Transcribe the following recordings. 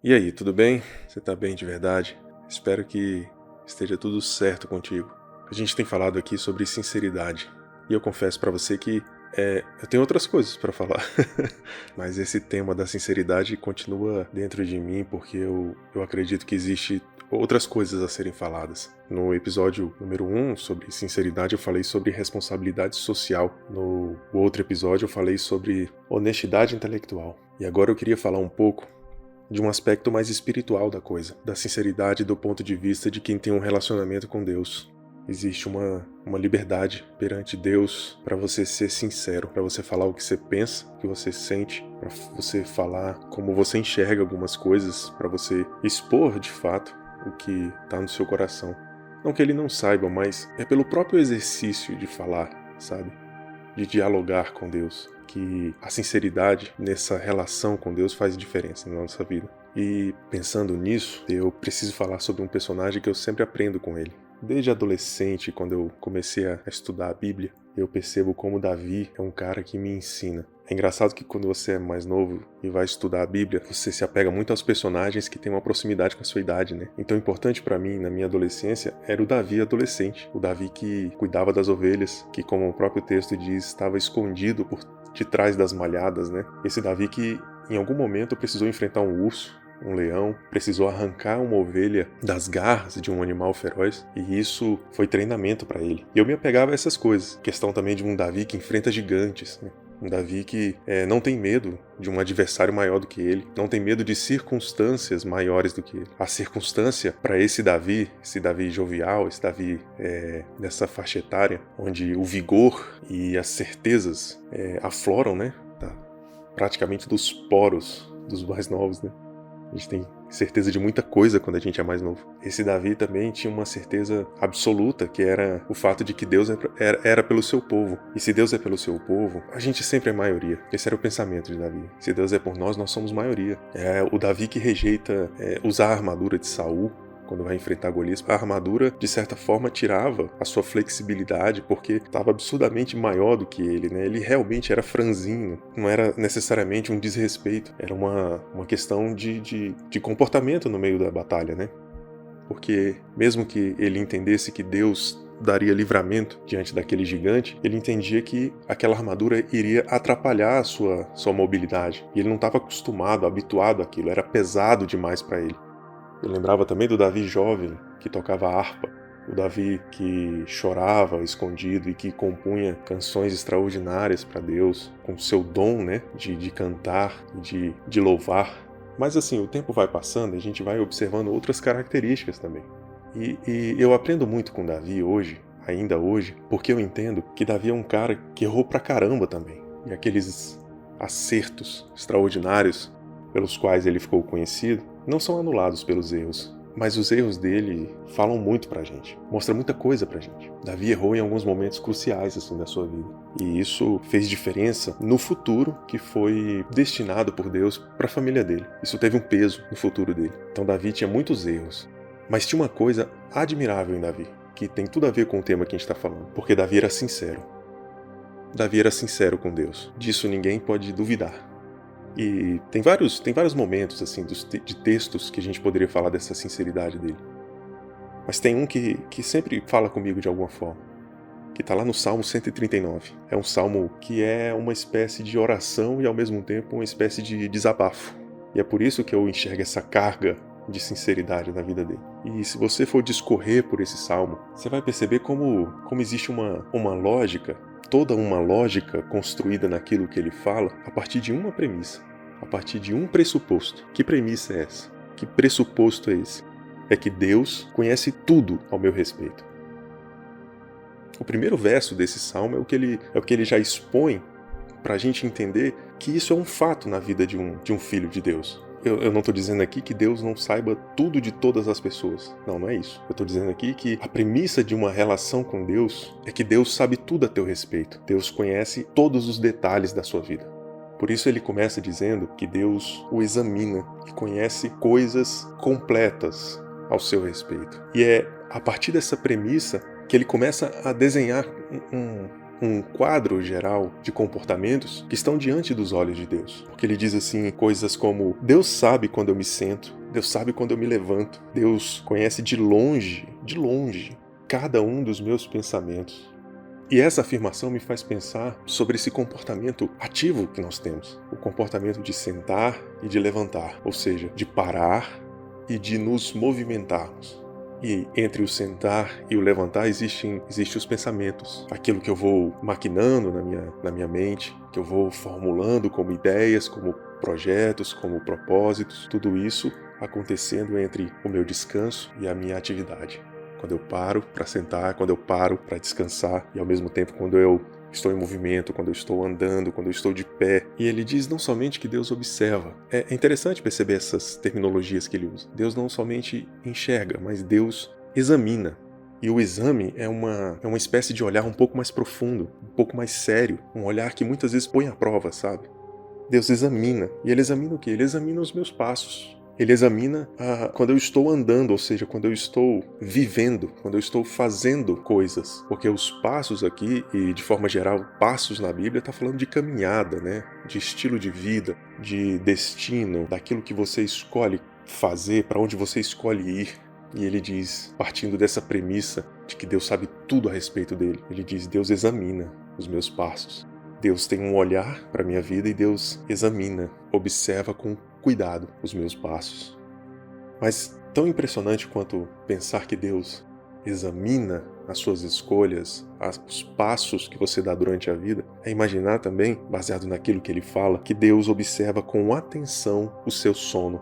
E aí, tudo bem? Você tá bem de verdade? Espero que esteja tudo certo contigo. A gente tem falado aqui sobre sinceridade. E eu confesso pra você que eu tenho outras coisas pra falar. Mas esse tema da sinceridade continua dentro de mim porque eu acredito que existe outras coisas a serem faladas. No episódio número 1 sobre sinceridade eu falei sobre responsabilidade social. No outro episódio eu falei sobre honestidade intelectual. E agora eu queria falar um pouco de um aspecto mais espiritual da coisa, da sinceridade do ponto de vista de quem tem um relacionamento com Deus. Existe uma liberdade perante Deus para você ser sincero, para você falar o que você pensa, o que você sente, para você falar como você enxerga algumas coisas, para você expor de fato o que está no seu coração. Não que ele não saiba, mas é pelo próprio exercício de falar, sabe? De dialogar com Deus, que a sinceridade nessa relação com Deus faz diferença na nossa vida. E pensando nisso, eu preciso falar sobre um personagem que eu sempre aprendo com ele. Desde adolescente, quando eu comecei a estudar a Bíblia, eu percebo como Davi é um cara que me ensina. É engraçado que quando você é mais novo e vai estudar a Bíblia, você se apega muito aos personagens que têm uma proximidade com a sua idade, né? Então, importante pra mim, na minha adolescência, era o Davi adolescente. O Davi que cuidava das ovelhas, que, como o próprio texto diz, estava escondido por detrás das malhadas, né? Esse Davi que, em algum momento, precisou enfrentar um urso, um leão, precisou arrancar uma ovelha das garras de um animal feroz, e isso foi treinamento para ele. E eu me apegava a essas coisas. Questão também de um Davi que enfrenta gigantes, né? Um Davi que não tem medo de um adversário maior do que ele, não tem medo de circunstâncias maiores do que ele. A circunstância para esse Davi jovial, esse Davi dessa faixa etária, onde o vigor e as certezas afloram, né? Praticamente dos poros dos mais novos, né? A gente tem certeza de muita coisa quando a gente é mais novo. Esse Davi também tinha uma certeza absoluta, que era o fato de que Deus era pelo seu povo. E se Deus é pelo seu povo, a gente sempre é maioria. Esse era o pensamento de Davi. Se Deus é por nós, nós somos maioria. É o Davi que rejeita usar a armadura de Saul quando vai enfrentar Golias. A armadura, de certa forma, tirava a sua flexibilidade, porque estava absurdamente maior do que ele, né? Ele realmente era franzino, não era necessariamente um desrespeito, era uma questão de comportamento no meio da batalha, né? Porque mesmo que ele entendesse que Deus daria livramento diante daquele gigante, ele entendia que aquela armadura iria atrapalhar a sua mobilidade. E ele não estava acostumado, habituado àquilo, era pesado demais para ele. Eu lembrava também do Davi jovem, que tocava harpa, o Davi que chorava escondido e que compunha canções extraordinárias para Deus, com seu dom, né, de cantar e de louvar. Mas assim, o tempo vai passando e a gente vai observando outras características também. E eu aprendo muito com Davi hoje, ainda hoje, porque eu entendo que Davi é um cara que errou pra caramba também. E aqueles acertos extraordinários pelos quais ele ficou conhecido não são anulados pelos erros, mas os erros dele falam muito pra gente, mostra muita coisa pra gente. Davi errou em alguns momentos cruciais assim da sua vida, e isso fez diferença no futuro que foi destinado por Deus para a família dele. Isso teve um peso no futuro dele. Então Davi tinha muitos erros, mas tinha uma coisa admirável em Davi, que tem tudo a ver com o tema que a gente está falando, porque Davi era sincero. Davi era sincero com Deus. Disso ninguém pode duvidar. E tem vários momentos assim de textos que a gente poderia falar dessa sinceridade dele. Mas tem um que sempre fala comigo de alguma forma, que está lá no Salmo 139. É um salmo que é uma espécie de oração e ao mesmo tempo uma espécie de desabafo. E é por isso que eu enxergo essa carga de sinceridade na vida dele. E se você for discorrer por esse salmo, você vai perceber como existe uma lógica, toda uma lógica construída naquilo que ele fala a partir de uma premissa, a partir de um pressuposto. Que premissa é essa? Que pressuposto é esse? É que Deus conhece tudo ao meu respeito. O primeiro verso desse salmo é o que ele já expõe para a gente entender que isso é um fato na vida de um filho de Deus. Eu não estou dizendo aqui que Deus não saiba tudo de todas as pessoas. Não é isso. Eu estou dizendo aqui que a premissa de uma relação com Deus é que Deus sabe tudo a teu respeito. Deus conhece todos os detalhes da sua vida. Por isso ele começa dizendo que Deus o examina e conhece coisas completas ao seu respeito. E é a partir dessa premissa que ele começa a desenhar um quadro geral de comportamentos que estão diante dos olhos de Deus. Porque ele diz assim, coisas como: Deus sabe quando eu me sento, Deus sabe quando eu me levanto, Deus conhece de longe, cada um dos meus pensamentos. E essa afirmação me faz pensar sobre esse comportamento ativo que nós temos. O comportamento de sentar e de levantar, ou seja, de parar e de nos movimentarmos. E entre o sentar e o levantar existem os pensamentos. Aquilo que eu vou maquinando na minha mente, que eu vou formulando como ideias, como projetos, como propósitos. Tudo isso acontecendo entre o meu descanso e a minha atividade. Quando eu paro para sentar, quando eu paro para descansar, e ao mesmo tempo quando eu estou em movimento, quando eu estou andando, quando eu estou de pé. E ele diz não somente que Deus observa. É interessante perceber essas terminologias que ele usa. Deus não somente enxerga, mas Deus examina. E o exame é uma espécie de olhar um pouco mais profundo, um pouco mais sério, um olhar que muitas vezes põe à prova, sabe? Deus examina. E ele examina o quê? Ele examina os meus passos. Ele examina quando eu estou andando, ou seja, quando eu estou vivendo, quando eu estou fazendo coisas. Porque os passos aqui, e de forma geral, passos na Bíblia, está falando de caminhada, né? De estilo de vida, de destino, daquilo que você escolhe fazer, para onde você escolhe ir. E ele diz, partindo dessa premissa de que Deus sabe tudo a respeito dele, ele diz: Deus examina os meus passos. Deus tem um olhar para a minha vida e Deus examina, observa com cuidado os meus passos. Mas tão impressionante quanto pensar que Deus examina as suas escolhas, os passos que você dá durante a vida, é imaginar também, baseado naquilo que ele fala, que Deus observa com atenção o seu sono.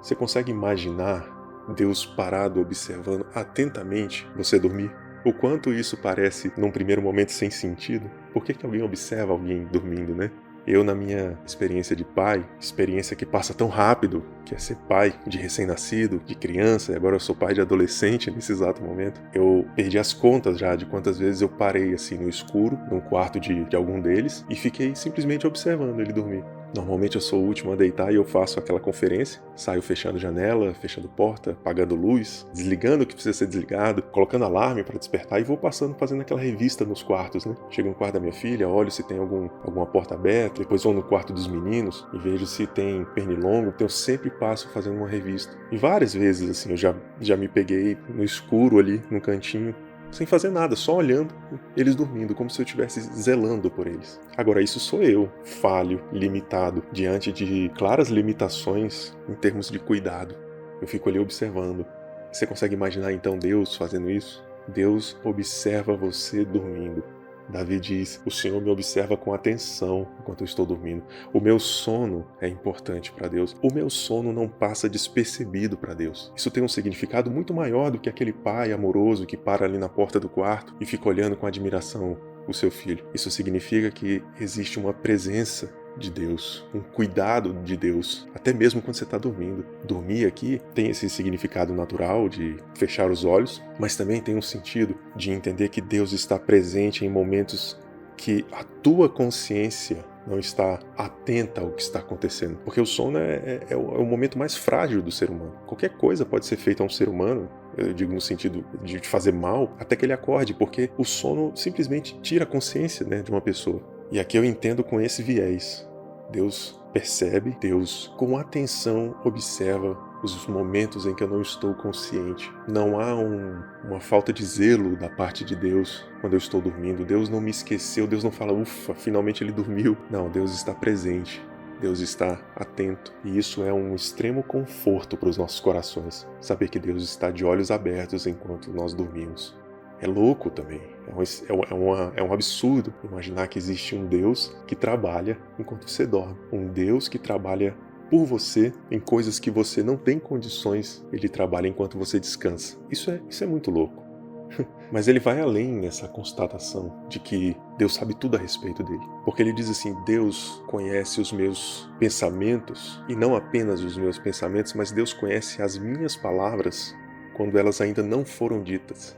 Você consegue imaginar Deus parado observando atentamente você dormir? O quanto isso parece, num primeiro momento, sem sentido? Por que alguém observa alguém dormindo, né? Eu, na minha experiência de pai, experiência que passa tão rápido, que é ser pai de recém-nascido, de criança, e agora eu sou pai de adolescente nesse exato momento, eu perdi as contas já de quantas vezes eu parei assim no escuro, num quarto de algum deles, e fiquei simplesmente observando ele dormir. Normalmente eu sou o último a deitar e eu faço aquela conferência, saio fechando janela, fechando porta, apagando luz, desligando o que precisa ser desligado, colocando alarme para despertar e vou fazendo aquela revista nos quartos, né? Chego no quarto da minha filha, olho se tem alguma porta aberta, depois vou no quarto dos meninos e vejo se tem pernilongo, então eu sempre passo fazendo uma revista. E várias vezes assim eu já me peguei no escuro ali, no cantinho, sem fazer nada, só olhando eles dormindo, como se eu estivesse zelando por eles. Agora, isso sou eu, falho, limitado, diante de claras limitações em termos de cuidado. Eu fico ali observando. Você consegue imaginar então Deus fazendo isso? Deus observa você dormindo. Davi diz: o Senhor me observa com atenção enquanto eu estou dormindo. O meu sono é importante para Deus. O meu sono não passa despercebido para Deus. Isso tem um significado muito maior do que aquele pai amoroso que para ali na porta do quarto e fica olhando com admiração o seu filho. Isso significa que existe uma presença de Deus, um cuidado de Deus, até mesmo quando você está dormindo. Dormir aqui tem esse significado natural de fechar os olhos, mas também tem um sentido de entender que Deus está presente em momentos que a tua consciência não está atenta ao que está acontecendo. Porque o sono é o momento mais frágil do ser humano. Qualquer coisa pode ser feita a um ser humano, eu digo no sentido de fazer mal, até que ele acorde, porque o sono simplesmente tira a consciência, né, de uma pessoa. E aqui eu entendo com esse viés. Deus percebe, Deus com atenção observa os momentos em que eu não estou consciente. Não há uma falta de zelo da parte de Deus quando eu estou dormindo. Deus não me esqueceu, Deus não fala, ufa, finalmente ele dormiu. Não, Deus está presente, Deus está atento. E isso é um extremo conforto para os nossos corações, saber que Deus está de olhos abertos enquanto nós dormimos. É louco também, é um absurdo imaginar que existe um Deus que trabalha enquanto você dorme. Um Deus que trabalha por você em coisas que você não tem condições, ele trabalha enquanto você descansa. Isso é muito louco. Mas ele vai além nessa constatação de que Deus sabe tudo a respeito dele. Porque ele diz assim, Deus conhece os meus pensamentos, e não apenas os meus pensamentos, mas Deus conhece as minhas palavras quando elas ainda não foram ditas.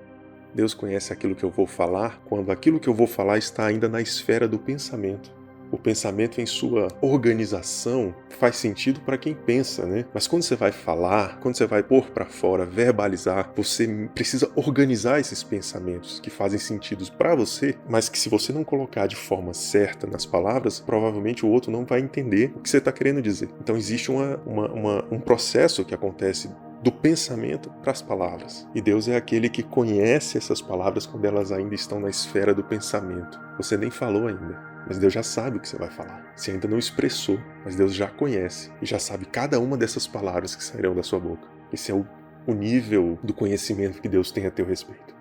Deus conhece aquilo que eu vou falar quando aquilo que eu vou falar está ainda na esfera do pensamento. O pensamento em sua organização faz sentido para quem pensa, né? Mas quando você vai falar, quando você vai pôr para fora, verbalizar, você precisa organizar esses pensamentos que fazem sentido para você, mas que se você não colocar de forma certa nas palavras, provavelmente o outro não vai entender o que você está querendo dizer. Então existe um processo que acontece do pensamento para as palavras. E Deus é aquele que conhece essas palavras quando elas ainda estão na esfera do pensamento. Você nem falou ainda, mas Deus já sabe o que você vai falar. Você ainda não expressou, mas Deus já conhece e já sabe cada uma dessas palavras que sairão da sua boca. Esse é o nível do conhecimento que Deus tem a teu respeito.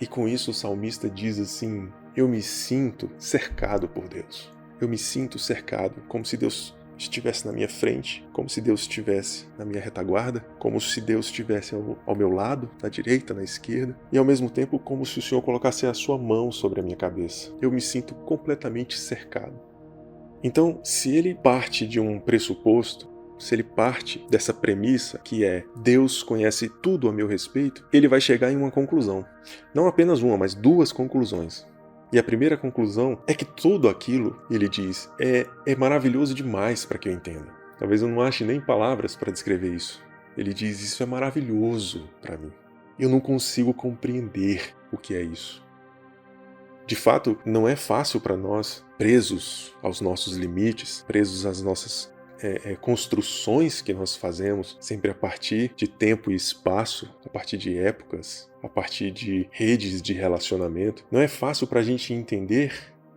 E com isso o salmista diz assim: eu me sinto cercado por Deus. Eu me sinto cercado, como se Deus estivesse na minha frente, como se Deus estivesse na minha retaguarda, como se Deus estivesse ao meu lado, na direita, na esquerda, e ao mesmo tempo como se o Senhor colocasse a sua mão sobre a minha cabeça. Eu me sinto completamente cercado. Então, se ele parte de um pressuposto, se ele parte dessa premissa que é Deus conhece tudo a meu respeito, ele vai chegar em uma conclusão. Não apenas uma, mas duas conclusões. E a primeira conclusão é que tudo aquilo, ele diz, é maravilhoso demais para que eu entenda. Talvez eu não ache nem palavras para descrever isso. Ele diz, isso é maravilhoso para mim. Eu não consigo compreender o que é isso. De fato, não é fácil para nós, presos aos nossos limites, presos às nossas construções que nós fazemos, sempre a partir de tempo e espaço, a partir de épocas, a partir de redes de relacionamento. Não é fácil para a gente entender,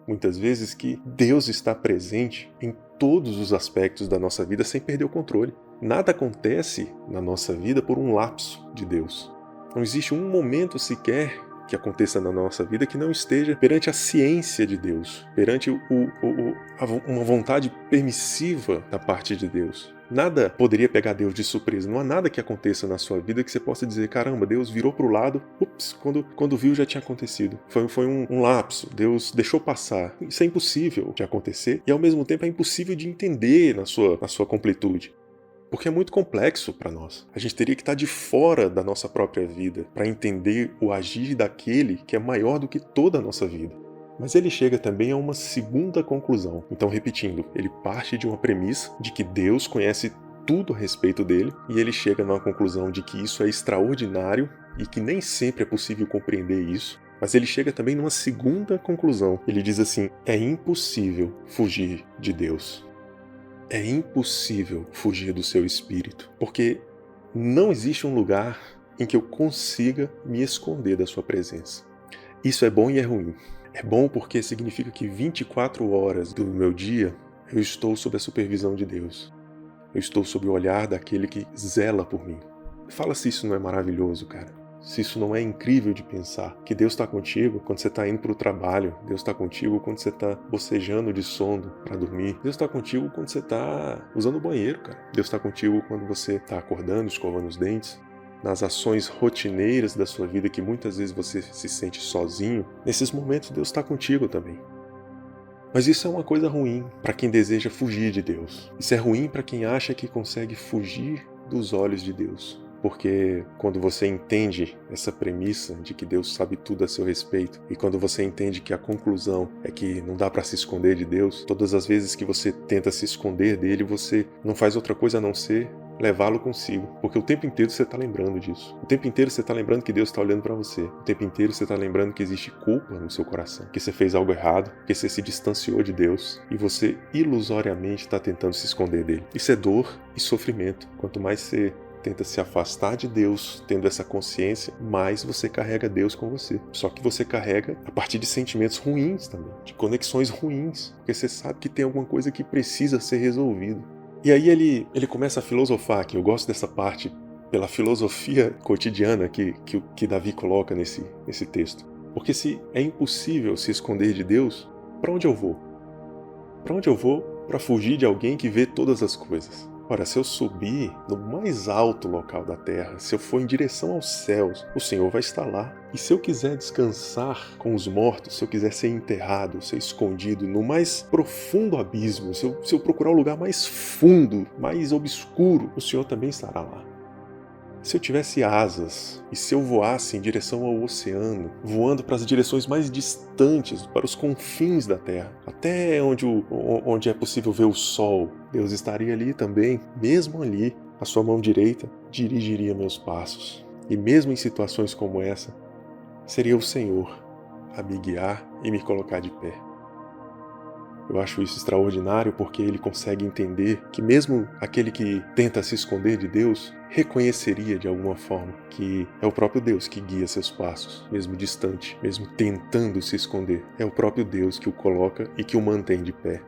muitas vezes, que Deus está presente em todos os aspectos da nossa vida sem perder o controle. Nada acontece na nossa vida por um lapso de Deus. Não existe um momento sequer que aconteça na nossa vida que não esteja perante a ciência de Deus, perante uma vontade permissiva da parte de Deus. Nada poderia pegar Deus de surpresa. Não há nada que aconteça na sua vida que você possa dizer, caramba, Deus virou para o lado, ups, quando viu já tinha acontecido. Foi um lapso, Deus deixou passar. Isso é impossível de acontecer e ao mesmo tempo é impossível de entender na sua completude. Porque é muito complexo para nós. A gente teria que estar de fora da nossa própria vida para entender o agir daquele que é maior do que toda a nossa vida. Mas ele chega também a uma segunda conclusão. Então, repetindo, ele parte de uma premissa de que Deus conhece tudo a respeito dele e ele chega numa conclusão de que isso é extraordinário e que nem sempre é possível compreender isso. Mas ele chega também numa segunda conclusão. Ele diz assim, é impossível fugir de Deus. É impossível fugir do seu espírito, porque não existe um lugar em que eu consiga me esconder da sua presença. Isso é bom e é ruim. É bom porque significa que 24 horas do meu dia eu estou sob a supervisão de Deus. Eu estou sob o olhar daquele que zela por mim. Fala se isso não é maravilhoso, cara. Se isso não é incrível de pensar, que Deus está contigo quando você está indo para o trabalho, Deus está contigo quando você está bocejando de sono para dormir, Deus está contigo quando você está usando o banheiro, cara. Deus está contigo quando você está acordando, escovando os dentes, nas ações rotineiras da sua vida que muitas vezes você se sente sozinho. Nesses momentos Deus está contigo também. Mas isso é uma coisa ruim para quem deseja fugir de Deus. Isso é ruim para quem acha que consegue fugir dos olhos de Deus. Porque quando você entende essa premissa de que Deus sabe tudo a seu respeito e quando você entende que a conclusão é que não dá para se esconder de Deus, todas as vezes que você tenta se esconder dele, você não faz outra coisa a não ser levá-lo consigo. Porque o tempo inteiro você está lembrando disso. O tempo inteiro você está lembrando que Deus está olhando para você. O tempo inteiro você está lembrando que existe culpa no seu coração, que você fez algo errado, que você se distanciou de Deus e você ilusoriamente está tentando se esconder dele. Isso é dor e sofrimento. Quanto mais você tenta se afastar de Deus, tendo essa consciência, mais você carrega Deus com você. Só que você carrega a partir de sentimentos ruins também, de conexões ruins, porque você sabe que tem alguma coisa que precisa ser resolvida. E aí ele começa a filosofar aqui. Eu gosto dessa parte pela filosofia cotidiana que Davi coloca nesse texto. Porque se é impossível se esconder de Deus, para onde eu vou? Para onde eu vou para fugir de alguém que vê todas as coisas? Ora, se eu subir no mais alto local da terra, se eu for em direção aos céus, o Senhor vai estar lá. E se eu quiser descansar com os mortos, se eu quiser ser enterrado, ser escondido no mais profundo abismo, se eu procurar o lugar mais fundo, mais obscuro, o Senhor também estará lá. se eu tivesse asas e se eu voasse em direção ao oceano, voando para as direções mais distantes, para os confins da terra, até onde é possível ver o sol, Deus estaria ali também. Mesmo ali, a sua mão direita dirigiria meus passos. E mesmo em situações como essa, seria o Senhor a me guiar e me colocar de pé. Eu acho isso extraordinário porque ele consegue entender que mesmo aquele que tenta se esconder de Deus, reconheceria de alguma forma que é o próprio Deus que guia seus passos, mesmo distante, mesmo tentando se esconder. É o próprio Deus que o coloca e que o mantém de pé.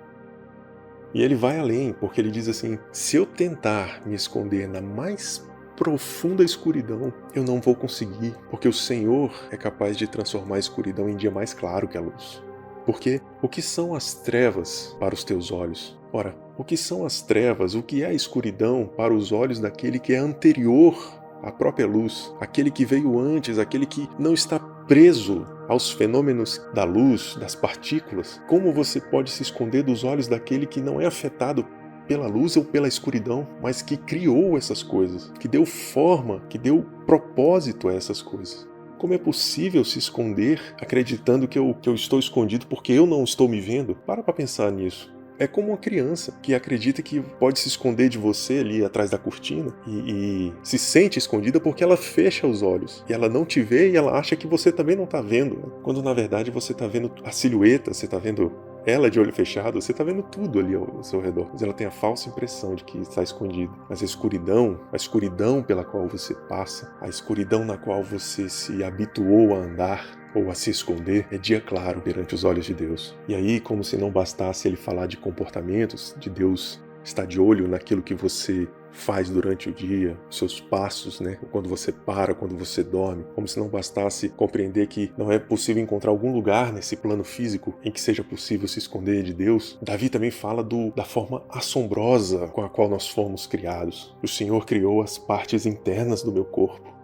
E ele vai além, porque ele diz assim: se eu tentar me esconder na mais profunda escuridão, eu não vou conseguir, porque o Senhor é capaz de transformar a escuridão em dia mais claro que a luz. Porque o que são as trevas para os teus olhos? Ora, o que são as trevas, o que é a escuridão para os olhos daquele que é anterior à própria luz, aquele que veio antes, aquele que não está preso aos fenômenos da luz, das partículas? Como você pode se esconder dos olhos daquele que não é afetado pela luz ou pela escuridão, mas que criou essas coisas, que deu forma, que deu propósito a essas coisas? Como é possível se esconder acreditando que eu estou escondido porque eu não estou me vendo? Para pensar nisso. É como uma criança que acredita que pode se esconder de você ali atrás da cortina e se sente escondida porque ela fecha os olhos. E ela não te vê e ela acha que você também não está vendo. Quando na verdade você está vendo a silhueta, você está vendo ela de olho fechado, você está vendo tudo ali ao seu redor. Mas ela tem a falsa impressão de que está escondida. Mas a escuridão pela qual você passa, a escuridão na qual você se habituou a andar, ou a se esconder, é dia claro perante os olhos de Deus. E aí, como se não bastasse ele falar de comportamentos, de Deus estar de olho naquilo que você faz durante o dia, seus passos, quando você para, quando você dorme, como se não bastasse compreender que não é possível encontrar algum lugar nesse plano físico em que seja possível se esconder de Deus. Davi também fala da forma assombrosa com a qual nós fomos criados. O Senhor criou as partes internas do meu corpo.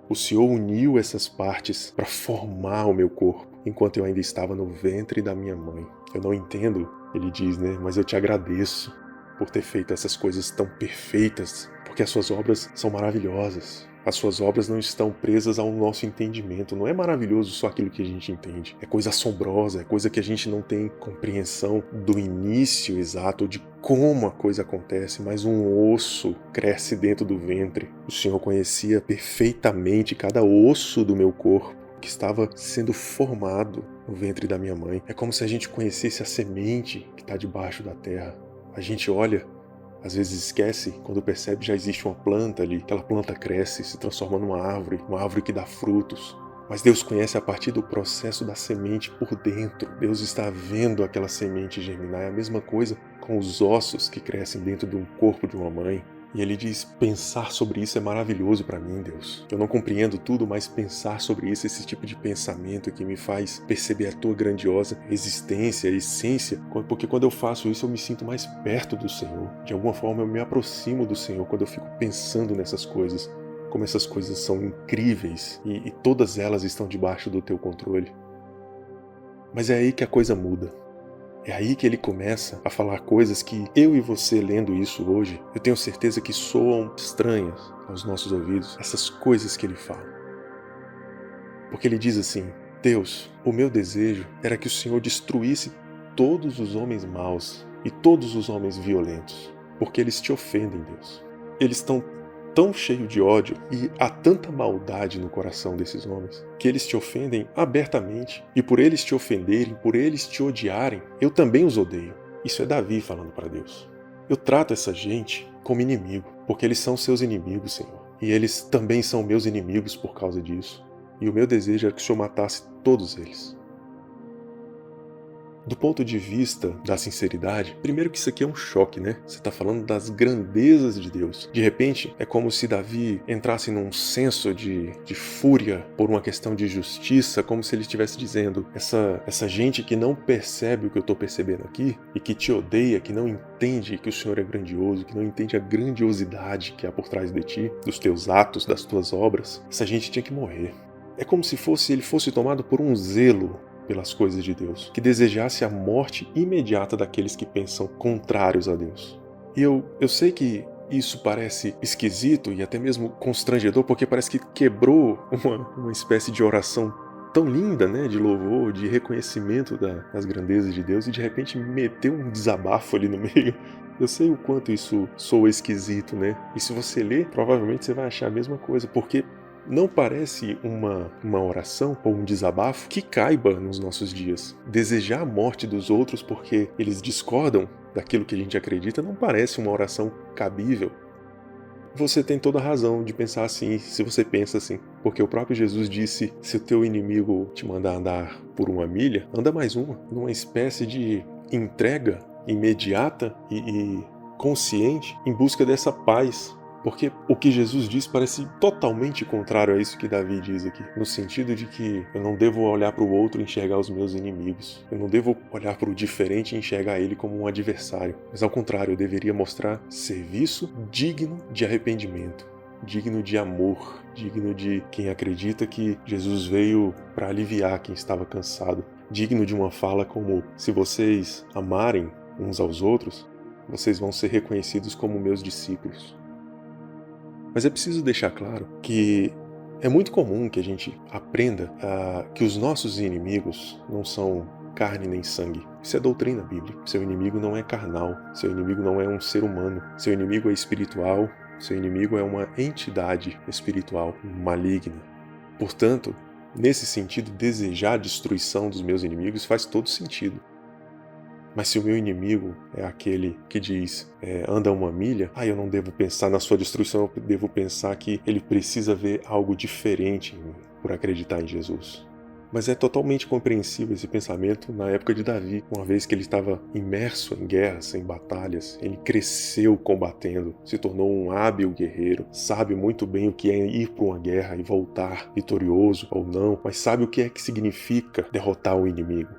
O Senhor uniu essas partes para formar o meu corpo, enquanto eu ainda estava no ventre da minha mãe. Eu não entendo, ele diz, mas eu te agradeço por ter feito essas coisas tão perfeitas, porque as suas obras são maravilhosas. As suas obras não estão presas ao nosso entendimento. Não é maravilhoso só aquilo que a gente entende. É coisa assombrosa, é coisa que a gente não tem compreensão do início exato, de como a coisa acontece, mas um osso cresce dentro do ventre. O Senhor conhecia perfeitamente cada osso do meu corpo que estava sendo formado no ventre da minha mãe. É como se a gente conhecesse a semente que está debaixo da terra. A gente olha, às vezes esquece, quando percebe já existe uma planta ali, aquela planta cresce, se transforma numa árvore que dá frutos. Mas Deus conhece a partir do processo da semente por dentro. Deus está vendo aquela semente germinar. É a mesma coisa com os ossos que crescem dentro de um corpo de uma mãe. E ele diz, pensar sobre isso é maravilhoso para mim, Deus. Eu não compreendo tudo, mas pensar sobre isso, esse tipo de pensamento que me faz perceber a tua grandiosa existência, essência, porque quando eu faço isso eu me sinto mais perto do Senhor. De alguma forma eu me aproximo do Senhor quando eu fico pensando nessas coisas. Como essas coisas são incríveis e todas elas estão debaixo do teu controle. Mas é aí que a coisa muda. É aí que ele começa a falar coisas que eu e você lendo isso hoje, eu tenho certeza que soam estranhas aos nossos ouvidos, essas coisas que ele fala. Porque ele diz assim, Deus, o meu desejo era que o Senhor destruísse todos os homens maus e todos os homens violentos, porque eles te ofendem, Deus. Eles estão tão cheios de ódio e há tanta maldade no coração desses homens que eles te ofendem abertamente, e por eles te ofenderem, por eles te odiarem, eu também os odeio. Isso é Davi falando para Deus. Eu trato essa gente como inimigo, porque eles são seus inimigos, Senhor, e eles também são meus inimigos por causa disso, e o meu desejo é que o Senhor matasse todos eles. Do ponto de vista da sinceridade, primeiro que isso aqui é um choque, Você está falando das grandezas de Deus. De repente, é como se Davi entrasse num senso de fúria por uma questão de justiça, como se ele estivesse dizendo, essa gente que não percebe o que eu estou percebendo aqui, e que te odeia, que não entende que o Senhor é grandioso, que não entende a grandiosidade que há por trás de ti, dos teus atos, das tuas obras, essa gente tinha que morrer. É como se ele fosse tomado por um zelo pelas coisas de Deus, que desejasse a morte imediata daqueles que pensam contrários a Deus. E eu sei que isso parece esquisito e até mesmo constrangedor, porque parece que quebrou uma espécie de oração tão linda, né, de louvor, de reconhecimento das grandezas de Deus, e de repente meteu um desabafo ali no meio. Eu sei o quanto isso soa esquisito, né? E se você ler, provavelmente você vai achar a mesma coisa, porque não parece uma oração ou um desabafo que caiba nos nossos dias. Desejar a morte dos outros porque eles discordam daquilo que a gente acredita não parece uma oração cabível. Você tem toda a razão de pensar assim, se você pensa assim. Porque o próprio Jesus disse, se o teu inimigo te mandar andar por uma milha, anda mais uma. Numa espécie de entrega imediata e consciente em busca dessa paz. Porque o que Jesus diz parece totalmente contrário a isso que Davi diz aqui. No sentido de que eu não devo olhar para o outro e enxergar os meus inimigos. Eu não devo olhar para o diferente e enxergar ele como um adversário. Mas ao contrário, eu deveria mostrar serviço digno de arrependimento, digno de amor, digno de quem acredita que Jesus veio para aliviar quem estava cansado. Digno de uma fala como, se vocês amarem uns aos outros, vocês vão ser reconhecidos como meus discípulos. Mas é preciso deixar claro que é muito comum que a gente aprenda que os nossos inimigos não são carne nem sangue. Isso é doutrina bíblica. Seu inimigo não é carnal, seu inimigo não é um ser humano, seu inimigo é espiritual, seu inimigo é uma entidade espiritual maligna. Portanto, nesse sentido, desejar a destruição dos meus inimigos faz todo sentido. Mas se o meu inimigo é aquele que diz, anda uma milha, eu não devo pensar na sua destruição, eu devo pensar que ele precisa ver algo diferente em mim, por acreditar em Jesus. Mas é totalmente compreensível esse pensamento na época de Davi, uma vez que ele estava imerso em guerras, em batalhas, ele cresceu combatendo, se tornou um hábil guerreiro, sabe muito bem o que é ir para uma guerra e voltar vitorioso ou não, mas sabe o que é que significa derrotar o inimigo.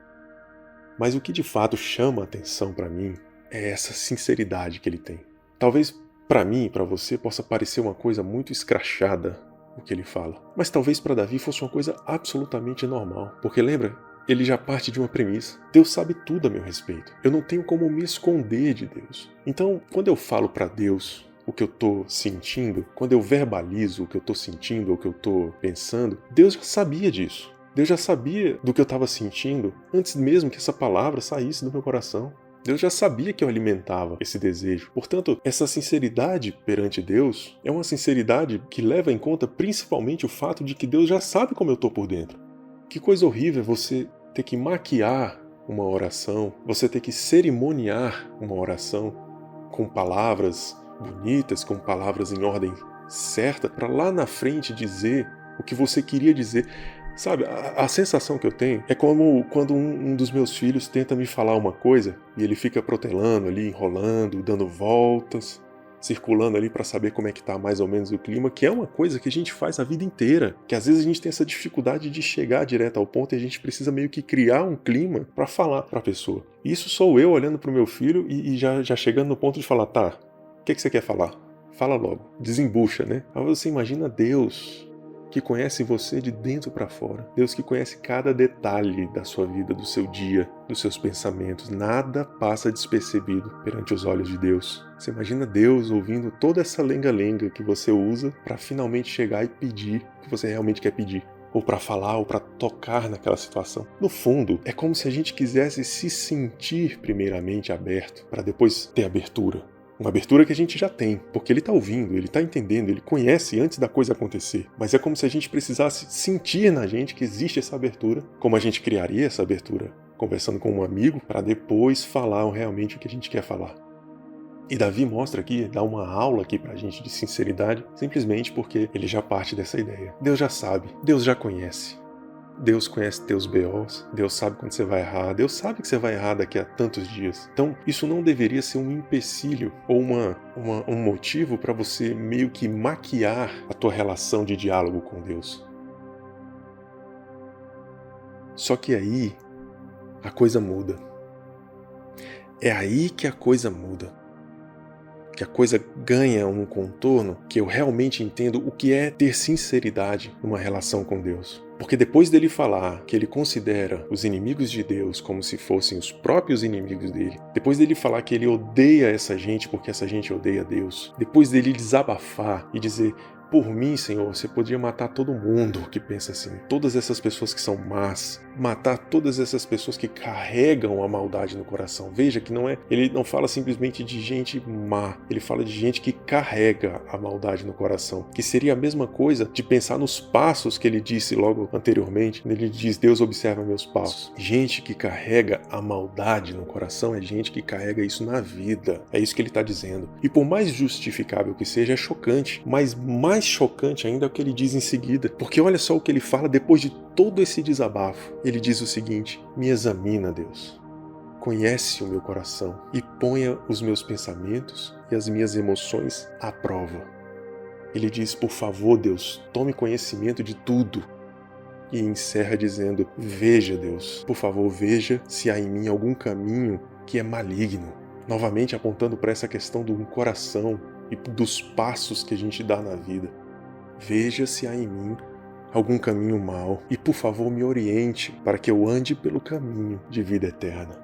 Mas o que de fato chama a atenção para mim é essa sinceridade que ele tem. Talvez para mim e para você possa parecer uma coisa muito escrachada o que ele fala. Mas talvez para Davi fosse uma coisa absolutamente normal. Porque lembra, ele já parte de uma premissa. Deus sabe tudo a meu respeito. Eu não tenho como me esconder de Deus. Então, quando eu falo para Deus o que eu estou sentindo, quando eu verbalizo o que eu estou sentindo ou o que eu estou pensando, Deus já sabia disso. Deus já sabia do que eu estava sentindo antes mesmo que essa palavra saísse do meu coração. Deus já sabia que eu alimentava esse desejo. Portanto, essa sinceridade perante Deus é uma sinceridade que leva em conta principalmente o fato de que Deus já sabe como eu estou por dentro. Que coisa horrível é você ter que maquiar uma oração, você ter que cerimoniar uma oração com palavras bonitas, com palavras em ordem certa, para lá na frente dizer o que você queria dizer. Sabe, a sensação que eu tenho é como quando um dos meus filhos tenta me falar uma coisa e ele fica protelando ali, enrolando, dando voltas, circulando ali para saber como é que tá mais ou menos o clima, que é uma coisa que a gente faz a vida inteira, que às vezes a gente tem essa dificuldade de chegar direto ao ponto e a gente precisa meio que criar um clima para falar para a pessoa. Isso sou eu olhando pro meu filho e já chegando no ponto de falar, tá, o que você quer falar? Fala logo, desembucha, né? Aí você imagina Deus que conhece você de dentro para fora. Deus que conhece cada detalhe da sua vida, do seu dia, dos seus pensamentos. Nada passa despercebido perante os olhos de Deus. Você imagina Deus ouvindo toda essa lenga-lenga que você usa para finalmente chegar e pedir o que você realmente quer pedir. Ou para falar, ou para tocar naquela situação. No fundo, é como se a gente quisesse se sentir primeiramente aberto, para depois ter abertura. Uma abertura que a gente já tem, porque ele está ouvindo, ele está entendendo, ele conhece antes da coisa acontecer. Mas é como se a gente precisasse sentir na gente que existe essa abertura, como a gente criaria essa abertura, conversando com um amigo, para depois falar realmente o que a gente quer falar. E Davi mostra aqui, dá uma aula aqui pra gente de sinceridade, simplesmente porque ele já parte dessa ideia. Deus já sabe, Deus já conhece. Deus conhece teus BOs, Deus sabe quando você vai errar, Deus sabe que você vai errar daqui a tantos dias. Então, isso não deveria ser um empecilho ou um motivo para você meio que maquiar a tua relação de diálogo com Deus. Só que aí, a coisa muda. É aí que a coisa muda. Que a coisa ganha um contorno que eu realmente entendo o que é ter sinceridade numa relação com Deus. Porque depois dele falar que ele considera os inimigos de Deus como se fossem os próprios inimigos dele, depois dele falar que ele odeia essa gente porque essa gente odeia Deus, depois dele desabafar e dizer: por mim, Senhor, você podia matar todo mundo que pensa assim, todas essas pessoas que são más, matar todas essas pessoas que carregam a maldade no coração. Veja que ele não fala simplesmente de gente má, ele fala de gente que carrega a maldade no coração, que seria a mesma coisa de pensar nos passos que ele disse logo anteriormente, ele diz: Deus observa meus passos. Gente que carrega a maldade no coração é gente que carrega isso na vida, é isso que ele está dizendo. E por mais justificável que seja, é chocante, mas mais chocante ainda é o que ele diz em seguida, porque olha só o que ele fala depois de todo esse desabafo. Ele diz o seguinte: me examina, Deus, conhece o meu coração e ponha os meus pensamentos e as minhas emoções à prova. Ele diz: por favor, Deus, tome conhecimento de tudo. E encerra dizendo: veja, Deus, por favor, veja se há em mim algum caminho que é maligno. Novamente apontando para essa questão do coração e dos passos que a gente dá na vida. Veja se há em mim algum caminho mau e, por favor, me oriente para que eu ande pelo caminho de vida eterna.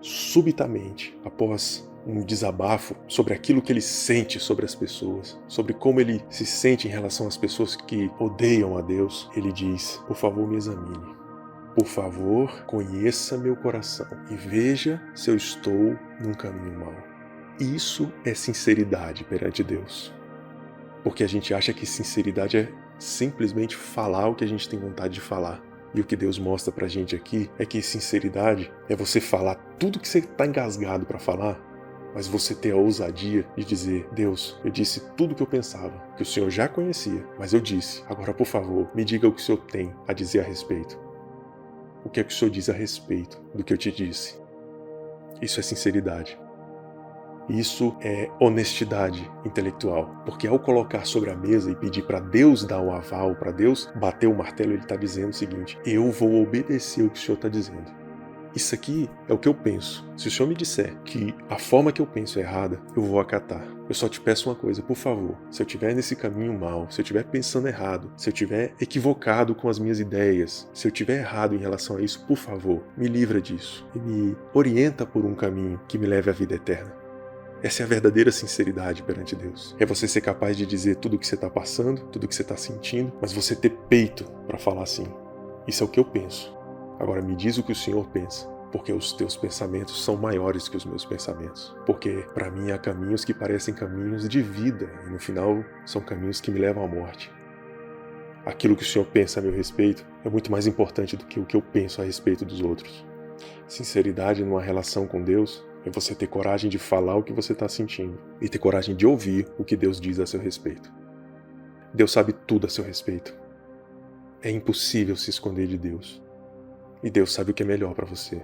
Subitamente, após um desabafo sobre aquilo que ele sente sobre as pessoas, sobre como ele se sente em relação às pessoas que odeiam a Deus, ele diz: por favor, me examine. Por favor, conheça meu coração e veja se eu estou num caminho mau. Isso é sinceridade perante Deus. Porque a gente acha que sinceridade é simplesmente falar o que a gente tem vontade de falar. E o que Deus mostra pra gente aqui é que sinceridade é você falar tudo que você tá engasgado pra falar, mas você ter a ousadia de dizer: Deus, eu disse tudo o que eu pensava, que o Senhor já conhecia, mas eu disse. Agora, por favor, me diga o que o Senhor tem a dizer a respeito. O que é que o Senhor diz a respeito do que eu te disse? Isso é sinceridade. Isso é honestidade intelectual, porque ao colocar sobre a mesa e pedir para Deus dar o aval, para Deus bater o martelo, ele está dizendo o seguinte: eu vou obedecer o que o Senhor está dizendo. Isso aqui é o que eu penso. Se o Senhor me disser que a forma que eu penso é errada, eu vou acatar. Eu só te peço uma coisa, por favor. Se eu estiver nesse caminho mal, se eu estiver pensando errado, se eu estiver equivocado com as minhas ideias, se eu estiver errado em relação a isso, por favor, me livra disso e me orienta por um caminho que me leve à vida eterna. Essa é a verdadeira sinceridade perante Deus. É você ser capaz de dizer tudo o que você está passando, tudo o que você está sentindo, mas você ter peito para falar assim: isso é o que eu penso. Agora me diz o que o Senhor pensa, porque os teus pensamentos são maiores que os meus pensamentos. Porque para mim há caminhos que parecem caminhos de vida e no final são caminhos que me levam à morte. Aquilo que o Senhor pensa a meu respeito é muito mais importante do que o que eu penso a respeito dos outros. Sinceridade numa relação com Deus é você ter coragem de falar o que você está sentindo e ter coragem de ouvir o que Deus diz a seu respeito. Deus sabe tudo a seu respeito. É impossível se esconder de Deus. E Deus sabe o que é melhor para você.